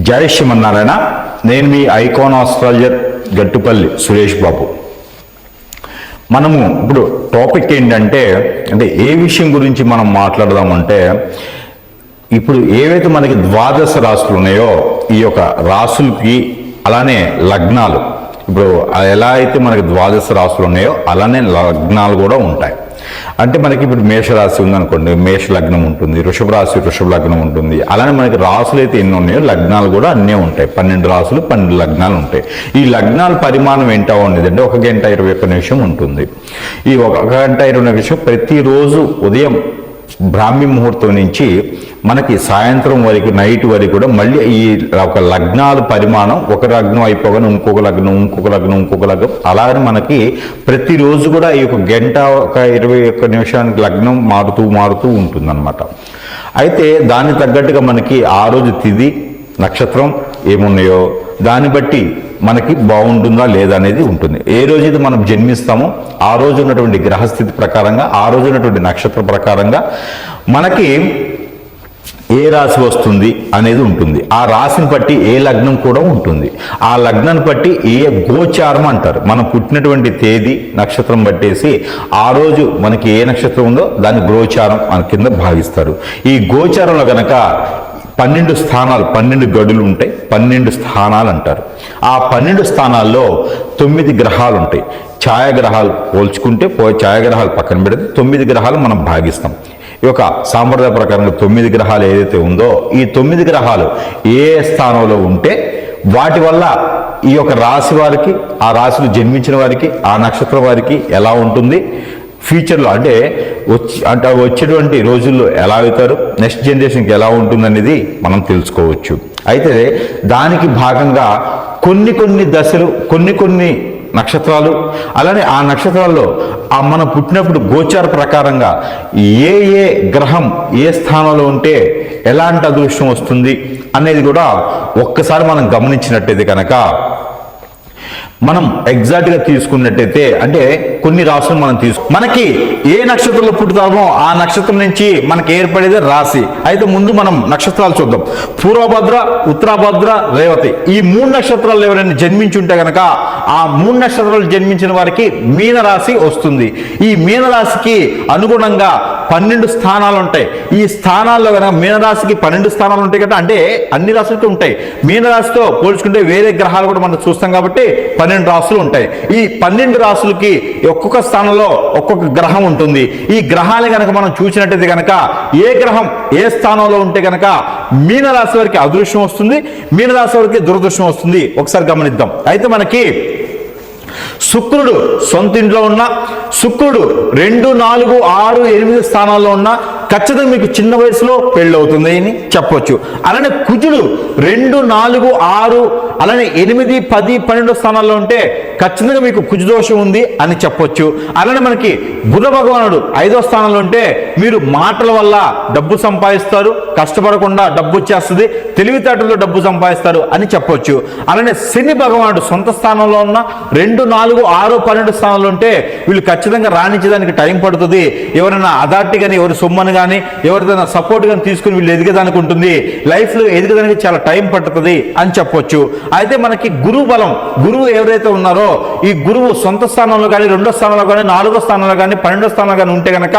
జై శ్రీమన్నారాయణ. నేను మీ icon astrologer Gattupalli Suresh Babu. మనము ఇప్పుడు టాపిక్ ఏంటంటే ఏ విషయం గురించి మనం మాట్లాడదామంటే, ఇప్పుడు ఏవైతే మనకి ద్వాదశ రాశులు ఉన్నాయో ఈ యొక్క రాశులకి అలానే లగ్నాలు, ఇప్పుడు ఎలా అయితే మనకి ద్వాదశ రాశులు ఉన్నాయో అలానే లగ్నాలు కూడా ఉంటాయి. అంటే మనకి ఇప్పుడు మేషరాశి ఉందనుకోండి, మేష లగ్నం ఉంటుంది, వృషభ రాశి వృషభ లగ్నం ఉంటుంది. అలానే మనకి రాశులు అయితే ఎన్ని ఉన్నాయో లగ్నాలు కూడా అన్నీ ఉంటాయి. 12 రాశులు 12 లగ్నాలు ఉంటాయి. ఈ లగ్నాల పరిమాణం ఏంటో ఉండేది అంటే 1 గంట 21 నిమిషం ఉంటుంది. ఈ 1 గంట 20 నిమిషం ప్రతిరోజు ఉదయం బ్రాహ్మీ ముహూర్తం నుంచి మనకి సాయంత్రం వరకు నైట్ వరకు కూడా మళ్ళీ ఈ ఒక లగ్నాల పరిమాణం ఒక లగ్నం అయిపోగానే ఇంకొక లగ్నం ఇంకొక లగ్నం ఇంకొక లగ్నం అలాగనే మనకి ప్రతిరోజు కూడా ఈ 1 గంట 21 నిమిషానికి లగ్నం మారుతూ ఉంటుందన్నమాట. అయితే దానికి తగ్గట్టుగా మనకి ఆ రోజు తిథి నక్షత్రం ఏమున్నాయో దాన్ని బట్టి మనకి బాగుంటుందా లేదా అనేది ఉంటుంది. ఏ రోజైతే మనం జన్మిస్తామో ఆ రోజు ఉన్నటువంటి గ్రహస్థితి ప్రకారంగా, ఆ రోజు ఉన్నటువంటి నక్షత్ర ప్రకారంగా మనకి ఏ రాశి వస్తుంది అనేది ఉంటుంది. ఆ రాశిని బట్టి ఏ లగ్నం కూడా ఉంటుంది. ఆ లగ్నాన్ని బట్టి ఏ గోచారం అంటారు. మనం పుట్టినటువంటి తేదీ నక్షత్రం బట్టేసి ఆ రోజు మనకి ఏ నక్షత్రం ఉందో దాన్ని గోచారం అని కింద భావిస్తారు. ఈ గోచారంలో గనక 12 స్థానాలు 12 గడులు ఉంటాయి. 12 స్థానాలు అంటారు. ఆ 12 స్థానాల్లో 9 గ్రహాలు ఉంటాయి. ఛాయాగ్రహాలు పోల్చుకుంటే ఛాయాగ్రహాలు పక్కన పెడితే 9 గ్రహాలు మనం భాగిస్తాం. ఈ యొక్క సాంప్రదాయ ప్రకారంగా 9 గ్రహాలు ఏదైతే ఉందో ఈ 9 గ్రహాలు ఏ స్థానంలో ఉంటే వాటి వల్ల ఈ యొక్క రాశి వారికి, ఆ రాశిలో జన్మించిన వారికి, ఆ నక్షత్రం వారికి ఎలా ఉంటుంది, ఫ్యూచర్లో అంటే వచ్చేటువంటి రోజుల్లో ఎలా అవుతారు, నెక్స్ట్ జనరేషన్కి ఎలా ఉంటుందనేది మనం తెలుసుకోవచ్చు. అయితే దానికి భాగంగా కొన్ని దశలు కొన్ని నక్షత్రాలు, అలానే ఆ నక్షత్రాల్లో మనం పుట్టినప్పుడు గోచార ప్రకారంగా ఏ గ్రహం ఏ స్థానంలో ఉంటే ఎలాంటి అదృష్టం వస్తుంది అనేది కూడా ఒక్కసారి మనం గమనించినట్టయితే కనుక మనం ఎగ్జాక్ట్గా తీసుకున్నట్టయితే అంటే కొన్ని రాశులు మనం మనకి ఏ నక్షత్రంలో పుట్టుతామో ఆ నక్షత్రం నుంచి మనకి ఏర్పడేది రాశి. అయితే ముందు మనం నక్షత్రాలు చూద్దాం. పూర్వభద్ర, ఉత్తరాభద్ర, రేవతి ఈ 3 నక్షత్రాలు ఎవరైనా జన్మించి ఉంటే కనుక ఆ 3 నక్షత్రాలు జన్మించిన వారికి మీనరాశి వస్తుంది. ఈ మీనరాశికి అనుగుణంగా 12 స్థానాలు ఉంటాయి. ఈ స్థానాల్లో కనుక మీనరాశికి 12 స్థానాలు ఉంటాయి కదా, అంటే అన్ని రాశులతో ఉంటాయి. మీనరాశితో పోల్చుకుంటే వేరే గ్రహాలు కూడా మనం చూస్తాం కాబట్టి 12 రాశులు ఉంటాయి. ఈ 12 రాశులకి ఒక్కొక్క స్థానంలో ఒక్కొక్క గ్రహం ఉంటుంది. ఈ గ్రహాన్ని కనుక మనం చూసినట్టయితే కనుక ఏ గ్రహం ఏ స్థానంలో ఉంటే కనుక మీనరాశి వారికి అదృష్టం వస్తుంది, మీనరాశి వారికి దురదృష్టం వస్తుంది. ఒకసారి గమనిద్దాం. అయితే మనకి శుక్రుడు సొంత ఇంట్లో ఉన్న, శుక్రుడు 2, 4, 6, 8 స్థానాల్లో ఉన్న ఖచ్చితంగా మీకు చిన్న వయసులో పెళ్ళి అవుతుంది అని చెప్పొచ్చు. అలానే కుజుడు 2, 4, 6 అలానే 8, 10, 12 స్థానాల్లో ఉంటే ఖచ్చితంగా మీకు కుజ దోషం ఉంది అని చెప్పొచ్చు. అలానే మనకి బుధ భగవానుడు 5వ స్థానంలో ఉంటే మీరు మాటల వల్ల డబ్బు సంపాదిస్తారు, కష్టపడకుండా డబ్బు వచ్చేస్తుంది, తెలివితేటలతో డబ్బు సంపాదిస్తారు అని చెప్పొచ్చు. అలానే శని భగవానుడు సొంత స్థానంలో ఉన్న 2, 4, 6, 12 స్థానంలో ఉంటే వీళ్ళు ఖచ్చితంగా రాణించడానికి టైం పడుతుంది. ఎవరైనా అథారిటీ కానీ ఎవరి సొమ్మను కానీ ఎవరిదైనా సపోర్ట్ కానీ తీసుకుని వీళ్ళు ఎదిగేదానికి ఉంటుంది. లైఫ్లో ఎదిగడానికి చాలా టైం పడుతుంది అని చెప్పొచ్చు. అయితే మనకి గురువు బలం, గురువు ఎవరైతే ఉన్నారో ఈ గురువు సొంత స్థానంలో కానీ 2వ స్థానంలో కానీ 4వ స్థానంలో కానీ 12వ స్థానంలో కానీ ఉంటే కనుక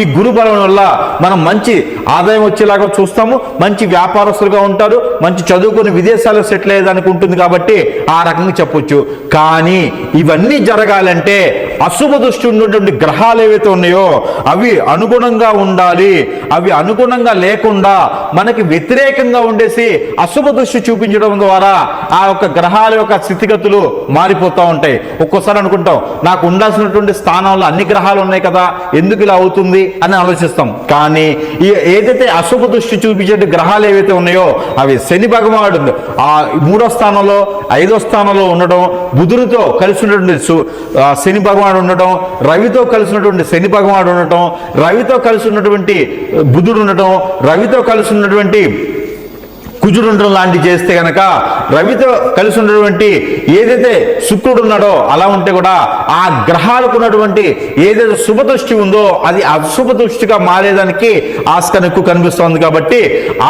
ఈ గురు బలం వల్ల మనం మంచి ఆదాయం వచ్చేలాగా చూస్తాము, మంచి వ్యాపారస్తులుగా ఉంటారు, మంచి చదువుకుని విదేశాల్లో సెటిల్ అయ్యేదానికి ఉంటుంది. కాబట్టి ఆ రకంగా చెప్పొచ్చు. కానీ ఇవన్నీ జరగాలంటే అశుభ దృష్టి ఉన్నటువంటి గ్రహాలు ఏవైతే ఉన్నాయో అవి అనుగుణంగా ఉండాలి. అవి అనుగుణంగా లేకుండా మనకి వ్యతిరేకంగా ఉండేసి అశుభ దృష్టి చూపించడం ద్వారా ఆ యొక్క గ్రహాల యొక్క స్థితిగతులు మారిపోతూ ఉంటాయి. ఒక్కోసారి అనుకుంటాం నాకు ఉండాల్సినటువంటి స్థానంలో అన్ని గ్రహాలు ఉన్నాయి కదా, ఎందుకు ఇలా అవుతుంది అని ఆలోచిస్తాం. కానీ ఏదైతే అశుభ దృష్టి చూపించే గ్రహాలు ఏవైతే ఉన్నాయో అవి శని భగవానుడు ఆ 3వ స్థానంలో 5వ స్థానంలో ఉండడం, బుధుడితో కలిసి ఉన్నటువంటి శని భగవానుడు ఉండటం, రవితో కలిసి ఉన్నటువంటి శని భగవానుడు ఉండటం, రవితో కలిసి ఉన్నటువంటి బుధుడు ఉండటం, రవితో కలిసి ఉన్నటువంటి కుజుడు ఉండడం లాంటివి చేస్తే గనక, రవితో కలిసి ఉన్నటువంటి ఏదైతే శుక్రుడు ఉన్నాడో అలా ఉంటే కూడా ఆ గ్రహాలకు ఉన్నటువంటి ఏదైతే శుభ దృష్టి ఉందో అది అశుభ దృష్టిగా మారేదానికి ఆస్కారం ఎక్కువ కనిపిస్తోంది. కాబట్టి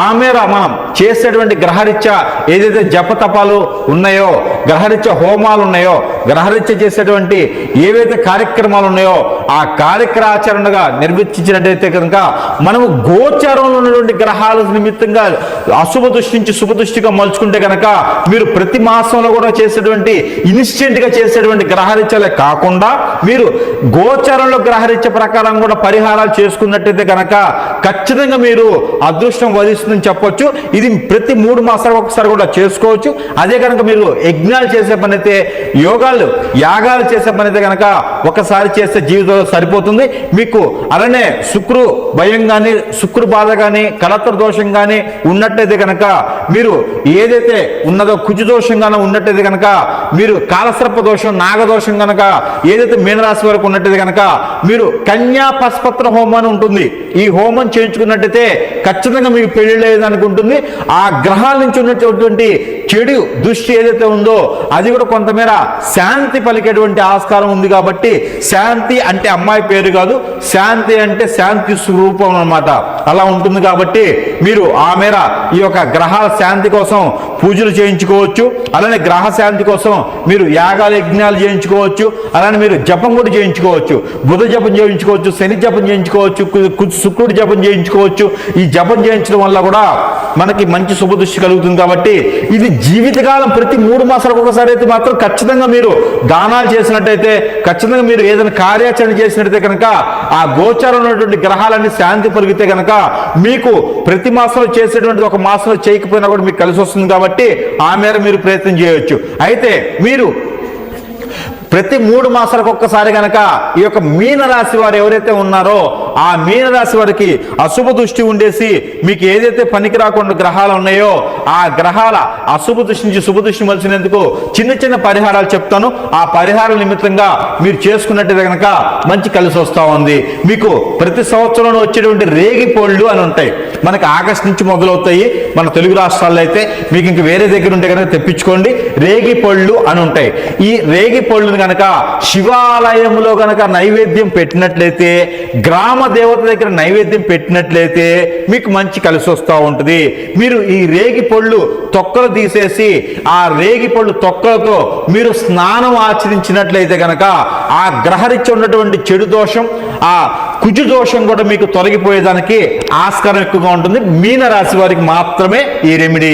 ఆ మేర మనం చేసేటువంటి గ్రహరీత్యా ఏదైతే జపతపాలు ఉన్నాయో, గ్రహరీత్యా హోమాలు ఉన్నాయో, గ్రహరీత్యా చేసేటువంటి ఏవైతే కార్యక్రమాలు ఉన్నాయో ఆ కార్యక్రమాచరణగా నిర్వర్తించినట్టయితే కనుక మనము గోచారంలో ఉన్నటువంటి గ్రహాల నిమిత్తంగా అశుభ దృష్టి నుంచి శుభ దృష్టిగా మలుచుకుంటే కనుక మీరు ప్రతి మాసంలో కూడా చేసేటువంటి ఇన్స్టెంట్ గా చేసేటువంటి గ్రహరీత్యాలే కాకుండా మీరు గోచారంలో గ్రహరీత్య ప్రకారం కూడా పరిహారాలు చేసుకున్నట్టయితే కనుక ఖచ్చితంగా మీరు అదృష్టం వధిస్తుందని చెప్పొచ్చు. ఇది ప్రతి 3 మాసాలకు ఒకసారి కూడా చేసుకోవచ్చు. అదే కనుక మీరు యజ్ఞాలు చేసే పని అయితే, యాగాలు చేసే పని అయితే కనుక ఒకసారి చేస్తే జీవితంలో సరిపోతుంది మీకు. అలానే శుక్రు భయం కానీ, శుక్రు బాధ కానీ, కలత్ర దోషం కానీ ఉన్నట్టయితే కనుక మీరు ఏదైతే ఉన్నదో కుజు దోషంగానే ఉన్నట్టయితే కనుక మీరు కాలసర్ప దోషం, నాగదోషం కనుక ఏదైతే మీనరాశి వరకు ఉన్నట్టయితే కనుక మీరు కన్యా పశుపత్ర హోమం అని ఉంటుంది. ఈ హోమం చేయించుకున్నట్టయితే ఖచ్చితంగా మీకు పెళ్లి లేదని ఉంటుంది. ఆ గ్రహాల నుంచి ఉన్నటువంటి చెడు దృష్టి ఏదైతే ఉందో అది కూడా కొంతమేర శాంతి పలికేటువంటి ఆస్కారం ఉంది. కాబట్టి శాంతి అంటే అమ్మాయి పేరు కాదు, శాంతి అంటే శాంతి స్వరూపం అన్నమాట. అలా ఉంటుంది. కాబట్టి మీరు ఆ మేర ఈ యొక్క గ్రహాల శాంతి కోసం పూజలు చేయించుకోవచ్చు. అలానే గ్రహ శాంతి కోసం మీరు యాగాలు, యజ్ఞాలు చేయించుకోవచ్చు. అలానే మీరు జపం కూడా చేయించుకోవచ్చు. బుధ జపం చేయించుకోవచ్చు, శని జపం చేయించుకోవచ్చు, శుక్రుడు జపం చేయించుకోవచ్చు. ఈ జపం చేయించడం వల్ల కూడా మనకి మంచి శుభదృష్టి కలుగుతుంది. కాబట్టి ఇది జీవితకాలం ప్రతి 3 మాసాలకు ఒకసారి అయితే మాత్రం ఖచ్చితంగా మీరు దానాలు చేసినట్టయితే, ఖచ్చితంగా మీరు ఏదైనా కార్యాచరణ చేసినట్టయితే కనుక ఆ గోచారం ఉన్నటువంటి గ్రహాలన్నీ శాంతి పలిగితే కనుక మీకు ప్రతి మాసంలో చేసేటువంటి ఒక మాసంలో చేయకపోయినా కూడా మీకు కలిసి వస్తుంది. కాబట్టి ఆ మేర మీరు ప్రయత్నం చేయవచ్చు. అయితే మీరు ప్రతి 3 మాసాలకు ఒక్కసారి కనుక ఈ యొక్క మీనరాశి వారు ఎవరైతే ఉన్నారో ఆ మీనరాశి వారికి అశుభ దృష్టి ఉండేసి మీకు ఏదైతే పనికి రాకుండా గ్రహాలు ఉన్నాయో ఆ గ్రహాల అశుభ దృష్టి నుంచి శుభ దృష్టి మలిచినందుకు చిన్న చిన్న పరిహారాలు చెప్తాను. ఆ పరిహారాల నిమిత్తంగా మీరు చేసుకున్నట్టయితే కనుక మంచి కలిసి వస్తూ ఉంది. మీకు ప్రతి సంవత్సరంలో వచ్చేటువంటి రేగి పళ్ళు అని ఉంటాయి. మనకి ఆగస్టు నుంచి మొదలవుతాయి. మన తెలుగు రాష్ట్రాల్లో అయితే మీకు ఇంక వేరే దగ్గర ఉంటే కనుక తెప్పించుకోండి. రేగి పళ్ళు అని ఉంటాయి. ఈ రేగి పళ్ళు కనుక శివాలయంలో కనుక నైవేద్యం పెట్టినట్లయితే, గ్రామ దేవత దగ్గర నైవేద్యం పెట్టినట్లయితే మీకు మంచి కలిసి వస్తూ ఉంటుంది. మీరు ఈ రేగి పళ్ళు తొక్కలు తీసేసి ఆ రేగి పళ్ళు తొక్కలతో మీరు స్నానం ఆచరించినట్లయితే కనుక ఆ గ్రహరీత్యా ఉన్నటువంటి చెడు దోషం, ఆ కుజు దోషం కూడా మీకు తొలగిపోయేదానికి ఆస్కారం ఎక్కువగా ఉంటుంది. మీనరాశి వారికి మాత్రమే ఈ రెమెడీ.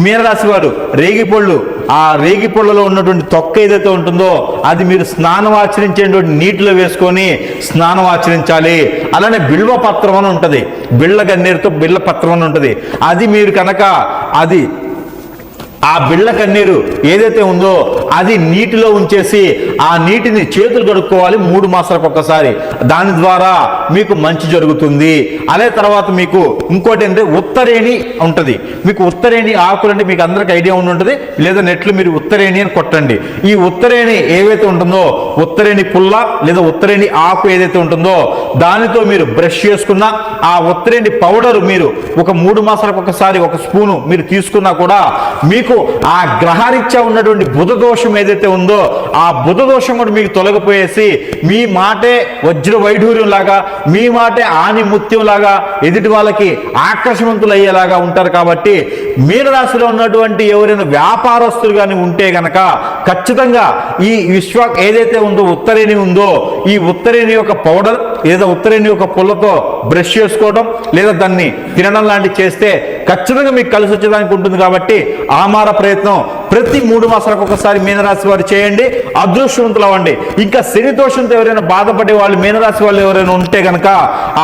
మీనరాశి వారు రేగిపళ్ళు, ఆ రేగిపళ్ళలో ఉన్నటువంటి తొక్క ఏదైతే ఉంటుందో అది మీరు స్నానం ఆచరించేటువంటి నీటిలో వేసుకొని స్నానం ఆచరించాలి. అలానే బిల్వ పత్రం అని ఉంటుంది, బిళ్ళ గన్నేరుతో బిళ్ళ పత్రం అని ఉంటుంది. అది మీరు కనుక ఆ బిళ్ళ కన్నీరు ఏదైతే ఉందో అది నీటిలో ఉంచేసి ఆ నీటిని చేతులు కడుక్కోవాలి 3 మాసాలకు ఒక్కసారి. దాని ద్వారా మీకు మంచి జరుగుతుంది. అదే తర్వాత మీకు ఇంకోటి ఏంటంటే ఉత్తరేణి ఉంటుంది. మీకు ఉత్తరేణి ఆకులు అంటే మీకు అందరికి ఐడియా ఉంటుంది, లేదా నెట్లు మీరు ఉత్తరేణి అని కొట్టండి. ఈ ఉత్తరేణి ఏవైతే ఉంటుందో ఉత్తరేణి పుల్ల లేదా ఉత్తరేణి ఆకు ఏదైతే ఉంటుందో దానితో మీరు బ్రష్ చేసుకున్న ఆ ఉత్తరేణి పౌడర్ మీరు ఒక 3 మాసాలకు ఒకసారి 1 స్పూను మీరు తీసుకున్నా కూడా మీకు ఆ గ్రహరీత్యా ఉన్నటువంటి బుధ దోషం ఏదైతే ఉందో ఆ బుధ దోషం కూడా మీకు తొలగిపోయేసి మీ మాటే వజ్ర వైఢూర్యం లాగా, మీ మాటే ఆని ముత్యం లాగా ఎదుటి వాళ్ళకి ఆకర్షవంతులు అయ్యేలాగా ఉంటారు. కాబట్టి మీనరాశిలో ఉన్నటువంటి ఎవరైనా వ్యాపారస్తులు కానీ ఉంటే గనక ఖచ్చితంగా ఈ ఏదైతే ఉందో ఉత్తరేణి ఉందో ఈ ఉత్తరేణి యొక్క పౌడర్ లేదా ఉత్తరేణి యొక్క పుల్లతో బ్రష్ చేసుకోవడం లేదా దాన్ని తినడం లాంటివి చేస్తే ఖచ్చితంగా మీకు కలిసి వచ్చేదానికి ఉంటుంది. కాబట్టి ఆమార ప్రయత్నం ప్రతి 3 మాసాలకు ఒకసారి మీనరాశి వారు చేయండి, అదృష్టవంతులు అవ్వండి. ఇంకా శని దోషంతో ఎవరైనా బాధపడే వాళ్ళు మీనరాశి వాళ్ళు ఎవరైనా ఉంటే గనక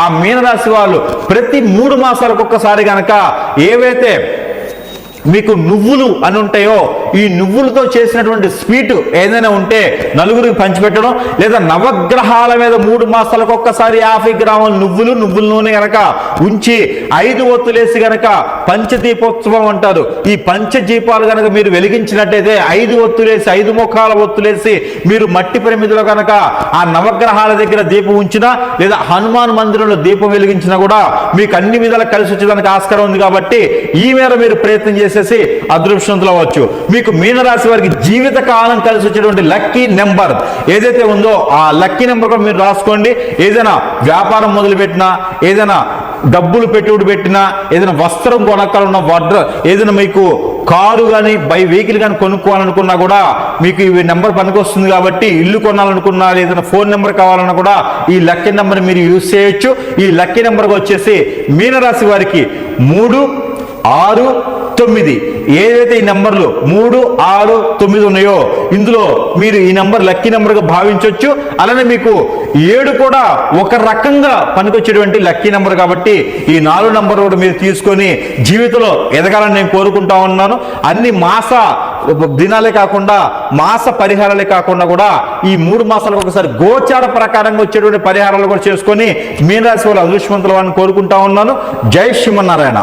ఆ మీనరాశి వాళ్ళు ప్రతి 3 మాసాలకు ఒక్కసారి గనక ఏవైతే మీకు నువ్వులు అని ఉంటాయో ఈ నువ్వులతో చేసినటువంటి స్వీట్ ఏదైనా ఉంటే నలుగురికి పంచిపెట్టడం, లేదా నవగ్రహాల మీద 3 మాసాలకు ఒక్కసారి 50 గ్రాముల నువ్వుల నూనె గనక ఉంచి 5 ఒత్తులేసి గనక పంచదీపోత్సవం అంటారు. ఈ పంచదీపాలు గనక మీరు వెలిగించినట్టయితే 5 ఒత్తులేసి 5 ముఖాల ఒత్తులేసి మీరు మట్టి ప్రమిదిలో గనక ఆ నవగ్రహాల దగ్గర దీపం ఉంచినా లేదా హనుమాన్ మందిరంలో దీపం వెలిగించినా కూడా మీకు అన్ని విధాలా కలిసి వచ్చేదానికి ఆస్కారం ఉంది. కాబట్టి ఈ మేర మీరు ప్రయత్నం చేసి చేసేసి అదృష్టవంతులు అవ్వచ్చు. మీకు మీనరాశి వారికి జీవిత కాలం కలిసి వచ్చేటువంటి లక్కీ నెంబర్ ఏదైతే ఉందో ఆ లక్కీ నెంబర్ కూడా మీరు రాసుకోండి. ఏదైనా వ్యాపారం మొదలుపెట్టినా, ఏదైనా డబ్బులు పెట్టుబడి పెట్టినా, ఏదైనా వస్త్రం కొనక్కలున్న ఏదైనా మీకు కారు కానీ వెహికల్ కానీ కొనుక్కోవాలనుకున్నా కూడా మీకు ఈ నెంబర్ పనికొస్తుంది. కాబట్టి ఇల్లు కొనాలనుకున్నా, ఏదైనా ఫోన్ నెంబర్ కావాలన్నా కూడా ఈ లక్కీ నెంబర్ మీరు యూజ్ చేయొచ్చు. ఈ లక్కీ నెంబర్ వచ్చేసి మీనరాశి వారికి 3, 6, 9 ఏదైతే ఈ నెంబర్లు 3, 6, 9 ఉన్నాయో ఇందులో మీరు ఈ నెంబర్ లక్కీ నెంబర్గా భావించవచ్చు. అలానే మీకు 7 కూడా ఒక రకంగా పనికొచ్చేటువంటి లక్కీ నెంబర్ కాబట్టి ఈ 4 నెంబర్ కూడా మీరు తీసుకొని జీవితంలో ఎదగాలని నేను కోరుకుంటా ఉన్నాను. అన్ని మాస దినాలే కాకుండా, మాస పరిహారాలే కాకుండా కూడా ఈ 3 మాసాలకు ఒకసారి గోచార ప్రకారంగా వచ్చేటువంటి పరిహారాలు కూడా చేసుకొని మీనరాశి వాళ్ళు అదృష్టవంతులు అని కోరుకుంటా ఉన్నాను. జై శ్రీమన్నారాయణ.